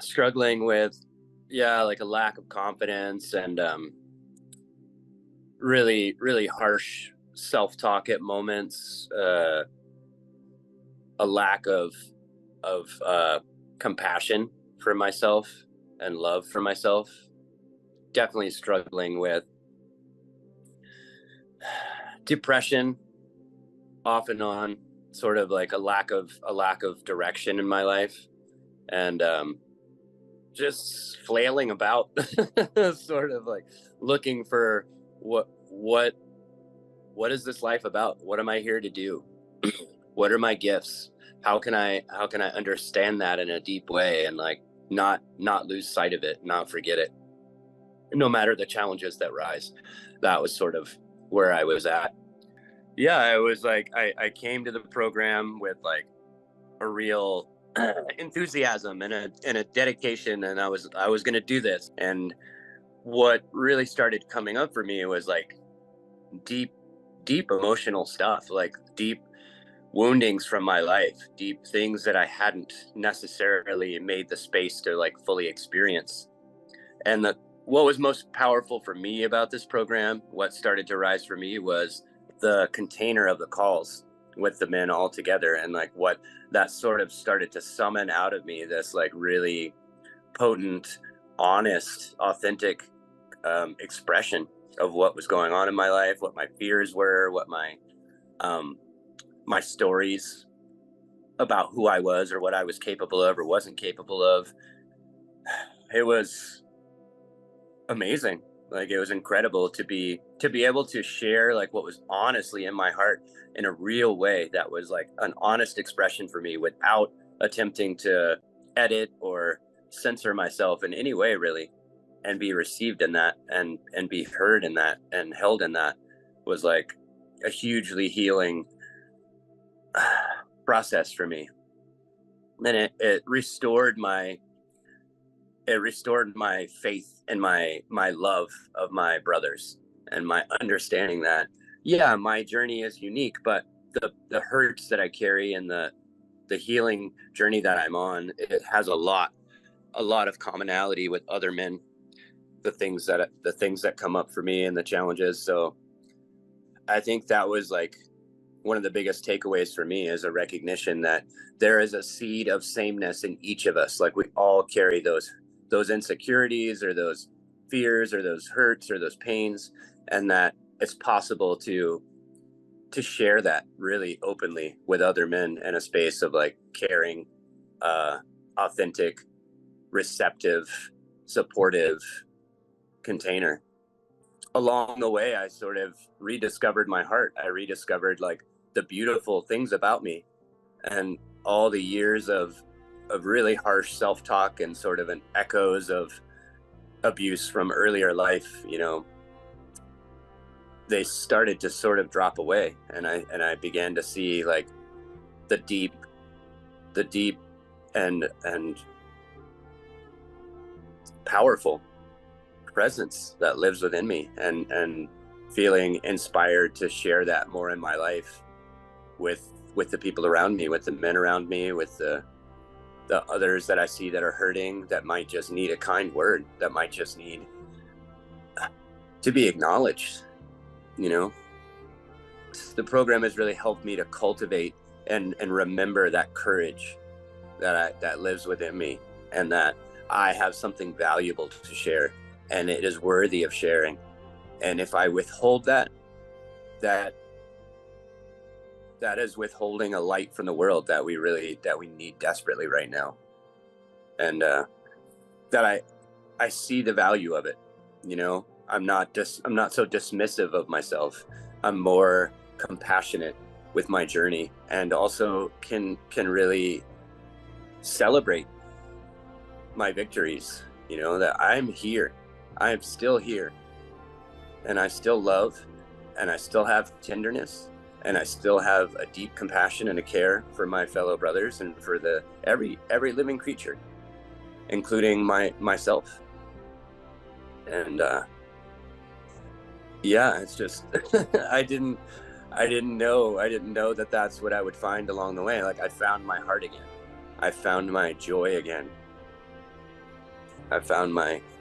struggling with, yeah, like a lack of confidence and really harsh self-talk at moments, a lack of compassion for myself and love for myself. Definitely struggling with depression off and on, sort of like a lack of direction in my life, and just flailing about, sort of like looking for what what is this life about? What am I here to do? What are my gifts? How can I understand that in a deep way, and like not lose sight of it, not forget it, no matter the challenges that rise. That was sort of where I was at. Yeah, I was like, I came to the program with like a real enthusiasm and a dedication, and I was going to do this. And what really started coming up for me was like deep deep emotional stuff, like deep woundings from my life, deep things that I hadn't necessarily made the space to like fully experience. And what was most powerful for me about this program, what started to rise for me, was the container of the calls with the men all together, and like what that sort of started to summon out of me, this like really potent, honest, authentic expression of what was going on in my life, what my fears were, what um, my stories about who I was or what I was capable of or wasn't capable of. It was amazing. Like, it was incredible to be able to share like what was honestly in my heart in a real way, that was like an honest expression for me, without attempting to edit or censor myself in any way, really, and be received in that, and be heard in that and held in that, was like a hugely healing process for me. And it restored my faith and my love of my brothers, and my understanding that, yeah, my journey is unique, but the hurts that I carry and the healing journey that I'm on, it has a lot of commonality with other men. The things that come up for me and the challenges. So I think that was like one of the biggest takeaways for me, is a recognition that there is a seed of sameness in each of us. Like, we all carry those insecurities or those fears or those hurts or those pains, and that it's possible to share that really openly with other men in a space of like caring, authentic, receptive, supportive container. Along the way, I sort of rediscovered my heart. I rediscovered like the beautiful things about me, and all the years of really harsh self-talk and sort of an echoes of abuse from earlier life, they started to sort of drop away, and I began to see like the deep and powerful presence that lives within me, and feeling inspired to share that more in my life with the people around me, with the men around me, with the others that I see that are hurting, that might just need a kind word, that might just need to be acknowledged. You know, the program has really helped me to cultivate and remember that courage that lives within me, and that I have something valuable to share, and it is worthy of sharing. And if I withhold that that is withholding a light from the world that we need desperately right now. And that I see the value of it. I'm not so dismissive of myself. I'm more compassionate with my journey, and also can really celebrate my victories. That I'm here, I am still here, and I still love, and I still have tenderness, and I still have a deep compassion and a care for my fellow brothers, and for every living creature, including myself. And yeah, it's just I didn't know that that's what I would find along the way. Like, I found my heart again. I found my joy again. I found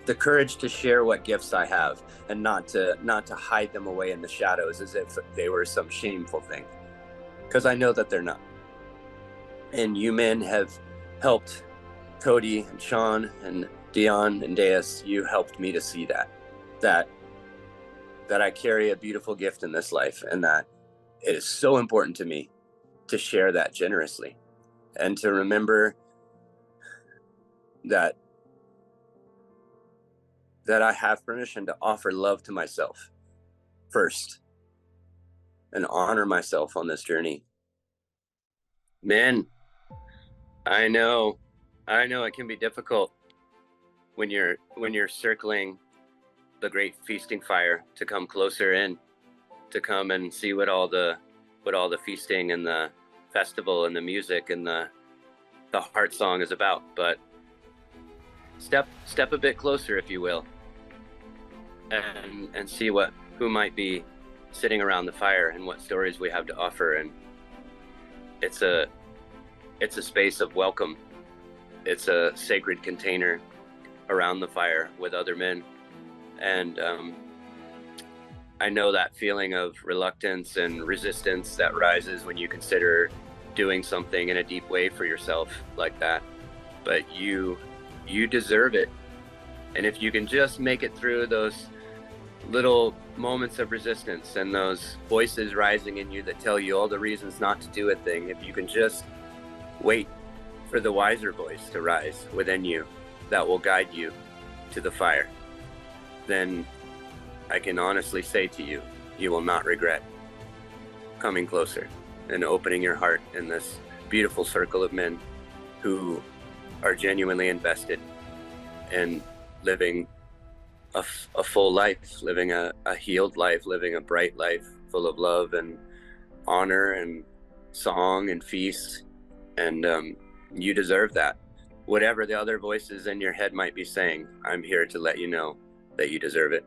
the courage to share what gifts I have, and not to hide them away in the shadows as if they were some shameful thing, because I know that they're not. And you men have helped, Cody and Sean and Dion and Deus. You helped me to see that I carry a beautiful gift in this life, and that it is so important to me to share that generously, and to remember that I have permission to offer love to myself first and honor myself on this journey. Men, I know it can be difficult when you're circling the great feasting fire to come closer in, to come and see what all the feasting and the festival and the music and the heart song is about. But step a bit closer, if you will, and see who might be sitting around the fire and what stories we have to offer. And it's a space of welcome. It's a sacred container around the fire with other men. And I know that feeling of reluctance and resistance that rises when you consider doing something in a deep way for yourself like that. But you deserve it. And if you can just make it through those little moments of resistance and those voices rising in you that tell you all the reasons not to do a thing, if you can just wait for the wiser voice to rise within you that will guide you to the fire, then I can honestly say to you, you will not regret coming closer and opening your heart in this beautiful circle of men who are genuinely invested in living a full life, living a healed life, living a bright life full of love and honor and song and feast. And you deserve that. Whatever the other voices in your head might be saying, I'm here to let you know that you deserve it.